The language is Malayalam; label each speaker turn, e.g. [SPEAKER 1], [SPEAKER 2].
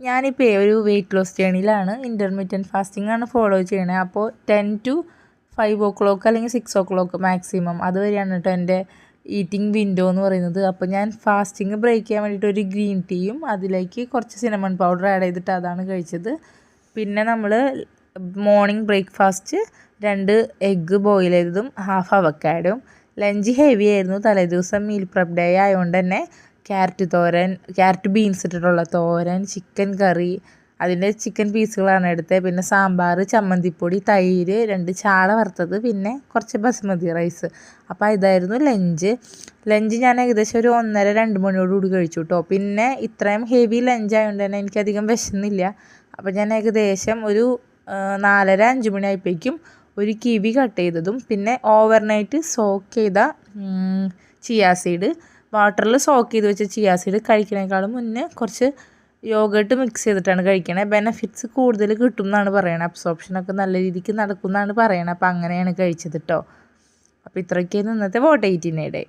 [SPEAKER 1] ഞാനിപ്പോൾ ഒരു വെയിറ്റ് ലോസ് ജേണിയിലാണ്. ഇൻ്റർമീഡിയറ്റ് ഫാസ്റ്റിംഗ് ആണ് ഫോളോ ചെയ്യണത്. അപ്പോൾ 10 to 5 o'clock അല്ലെങ്കിൽ 6 o'clock മാക്സിമം അതുവരെയാണ് കേട്ടോ എൻ്റെ ഈറ്റിംഗ് വിൻഡോ എന്ന് പറയുന്നത്. അപ്പോൾ ഞാൻ ഫാസ്റ്റിംഗ് ബ്രേക്ക് ചെയ്യാൻ വേണ്ടിയിട്ട് ഒരു ഗ്രീൻ ടീയും അതിലേക്ക് കുറച്ച് സിനമൺ പൗഡർ ആഡ് ചെയ്തിട്ട് അതാണ് കഴിച്ചത്. പിന്നെ നമ്മൾ മോർണിംഗ് ബ്രേക്ക്ഫാസ്റ്റ് 2 എഗ്ഗ് ബോയിൽ ചെയ്തതും ഹാഫ് അവക്കാഡും. ലഞ്ച് ഹെവി ആയിരുന്നു. തലേദിവസം മീൽ പ്രപ്പ് ഡേ ആയതുകൊണ്ട് തന്നെ ക്യാരറ്റ് ബീൻസ് ഇട്ടിട്ടുള്ള തോരൻ, ചിക്കൻ കറി, അതിൻ്റെ ചിക്കൻ പീസുകളാണ് എടുത്തത്. പിന്നെ സാമ്പാർ, ചമ്മന്തിപ്പൊടി, തൈര്, 2 ചാള വറുത്തത്, പിന്നെ കുറച്ച് ബസ്മതി റൈസ്. അപ്പോൾ ഇതായിരുന്നു ലഞ്ച് ഞാൻ ഏകദേശം ഒരു 1:30-2 മണിയോടുകൂടി കഴിച്ചു കേട്ടോ. പിന്നെ ഇത്രയും ഹെവി ലഞ്ച് ആയതുകൊണ്ട് തന്നെ എനിക്കധികം വിശന്നില്ല. അപ്പോൾ ഞാൻ ഏകദേശം ഒരു 4:30-5 മണി ആയപ്പോഴേക്കും ഒരു കിവി കട്ട് ചെയ്തതും പിന്നെ ഓവർനൈറ്റ് സോക്ക് ചെയ്ത ചിയാ സീഡ്, വാട്ടറിൽ സോക്ക് ചെയ്ത് വെച്ച ചിയാ സീഡ് കഴിക്കണേക്കാളും മുന്നേ കുറച്ച് യോഗട്ട് മിക്സ് ചെയ്തിട്ടാണ് കഴിക്കണത്. ബെനഫിറ്റ്സ് കൂടുതൽ കിട്ടും എന്നാണ് പറയണത്. അബ്സോർപ്ഷനൊക്കെ നല്ല രീതിക്ക് നടക്കും എന്നാണ് പറയണത്. അപ്പോൾ അങ്ങനെയാണ് കഴിച്ചത് കേട്ടോ. അപ്പോൾ ഇത്രയൊക്കെയായിരുന്നു ഇന്നത്തെ WHAT 18 ഡേ.